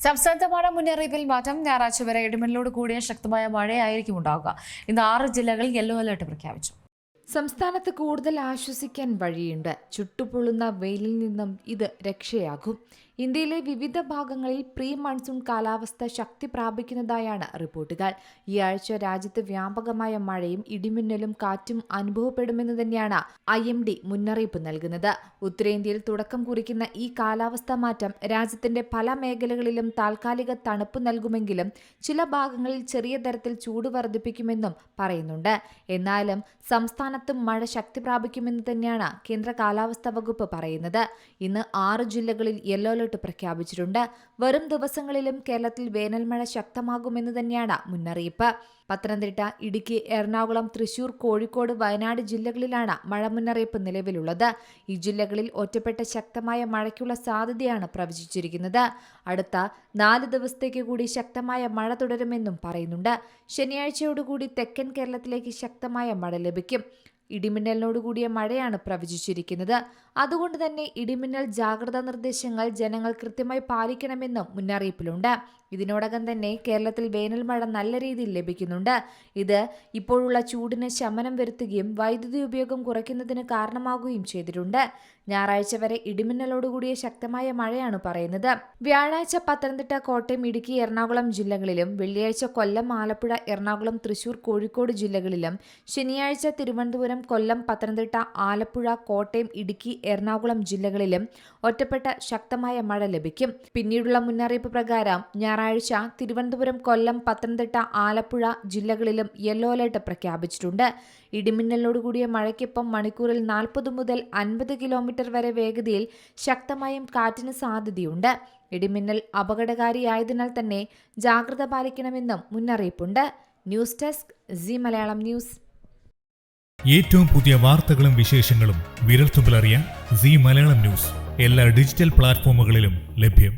സംസ്ഥാനത്തെ മഴ മുന്നറിയിപ്പിൽ മാറ്റം. ഞായറാഴ്ച വരെ ഇടിമിന്നലോട് കൂടിയ ശക്തമായ മഴയായിരിക്കും ഉണ്ടാവുക. ഇന്ന് 6 ജില്ലകളിൽ യെല്ലോ അലർട്ട് പ്രഖ്യാപിച്ചു. സംസ്ഥാനത്ത് കൂടുതൽ ആശ്വസിക്കാൻ വഴിയുണ്ട്. ചുട്ടുപൊള്ളുന്ന വെയിലിൽ നിന്നും ഇത് രക്ഷയാകും. ഇന്ത്യയിലെ വിവിധ ഭാഗങ്ങളിൽ പ്രീ മൺസൂൺ കാലാവസ്ഥ ശക്തി പ്രാപിക്കുന്നതായാണ് റിപ്പോർട്ടുകൾ. ഈ ആഴ്ച രാജ്യത്ത് വ്യാപകമായ മഴയും ഇടിമിന്നലും കാറ്റും അനുഭവപ്പെടുമെന്ന് തന്നെയാണ് IMD മുന്നറിയിപ്പ് നൽകുന്നത്. ഉത്തരേന്ത്യയിൽ തുടക്കം കുറിക്കുന്ന ഈ കാലാവസ്ഥാ മാറ്റം രാജ്യത്തിന്റെ പല മേഖലകളിലും താൽക്കാലിക തണുപ്പ് നൽകുമെങ്കിലും ചില ഭാഗങ്ങളിൽ ചെറിയ തരത്തിൽ ചൂട് വർദ്ധിപ്പിക്കുമെന്നും പറയുന്നുണ്ട്. എന്നാലും സംസ്ഥാനത്തും മഴ ശക്തി പ്രാപിക്കുമെന്ന് തന്നെയാണ് കേന്ദ്ര കാലാവസ്ഥാ വകുപ്പ് പറയുന്നത്. ഇന്ന് 6 ജില്ലകളിൽ യെല്ലോ അലർട്ട് പ്രഖ്യാപിച്ചിട്ടുണ്ട്. വരും ദിവസങ്ങളിലും കേരളത്തിൽ വേനൽ മഴ ശക്തമാകുമെന്ന് തന്നെയാണ് മുന്നറിയിപ്പ്. പത്തനംതിട്ട, ഇടുക്കി, എറണാകുളം, തൃശൂർ, കോഴിക്കോട്, വയനാട് ജില്ലകളിലാണ് മഴ മുന്നറിയിപ്പ് നിലവിലുള്ളത്. ഈ ജില്ലകളിൽ ഒറ്റപ്പെട്ട ശക്തമായ മഴയ്ക്കുള്ള സാധ്യതയാണ് പ്രവചിച്ചിരിക്കുന്നത്. അടുത്ത 4 ദിവസത്തേക്ക് കൂടി ശക്തമായ മഴ തുടരുമെന്നും പറയുന്നുണ്ട്. ശനിയാഴ്ചയോടുകൂടി തെക്കൻ കേരളത്തിലേക്ക് ശക്തമായ മഴ ലഭിക്കും. ഇടിമിന്നലിനോടുകൂടിയ മഴയാണ് പ്രവചിച്ചിരിക്കുന്നത്. അതുകൊണ്ട് തന്നെ ഇടിമിന്നൽ ജാഗ്രതാ നിർദ്ദേശങ്ങൾ ജനങ്ങൾ കൃത്യമായി പാലിക്കണമെന്നും മുന്നറിയിപ്പിലുണ്ട്. ഇതിനോടകം തന്നെ കേരളത്തിൽ വേനൽ മഴ നല്ല രീതിയിൽ ലഭിക്കുന്നുണ്ട്. ഇത് ഇപ്പോഴുള്ള ചൂടിന് ശമനം വരുത്തുകയും വൈദ്യുതി ഉപയോഗം കുറയ്ക്കുന്നതിന് കാരണമാകുകയും ചെയ്തിട്ടുണ്ട്. ഞായറാഴ്ച വരെ ഇടിമിന്നലോടുകൂടിയ ശക്തമായ മഴയാണ് പറയുന്നത്. വ്യാഴാഴ്ച പത്തനംതിട്ട, കോട്ടയം, ഇടുക്കി, എറണാകുളം ജില്ലകളിലും വെള്ളിയാഴ്ച കൊല്ലം, ആലപ്പുഴ, എറണാകുളം, തൃശൂർ, കോഴിക്കോട് ജില്ലകളിലും ശനിയാഴ്ച തിരുവനന്തപുരം, കൊല്ലം, പത്തനംതിട്ട, ആലപ്പുഴ, കോട്ടയം, ഇടുക്കി, എറണാകുളം ജില്ലകളിലും ഒറ്റപ്പെട്ട ശക്തമായ മഴ ലഭിക്കും. പിന്നീടുള്ള മുന്നറിയിപ്പ് പ്രകാരം ഞായറാഴ്ച തിരുവനന്തപുരം, കൊല്ലം, പത്തനംതിട്ട, ആലപ്പുഴ ജില്ലകളിലും യെല്ലോ അലർട്ട് പ്രഖ്യാപിച്ചിട്ടുണ്ട്. ഇടിമിന്നലോടുകൂടിയ മഴയ്ക്കൊപ്പം മണിക്കൂറിൽ 40 മുതൽ 50 കിലോമീറ്റർ വരെ വേഗതയിൽ ശക്തമായും കാറ്റിന് സാധ്യതയുണ്ട്. ഇടിമിന്നൽ അപകടകാരിയായതിനാൽ തന്നെ ജാഗ്രത പാലിക്കണമെന്നും മുന്നറിയിപ്പുണ്ട്. News desk C Malayalam news. ഏറ്റവും പുതിയ വാർത്തകളും വിശേഷങ്ങളും വിരൽത്തുമ്പിലറിയാൻ സി മലയാളം ന്യൂസ് എല്ലാ ഡിജിറ്റൽ പ്ലാറ്റ്ഫോമുകളിലും ലഭ്യം.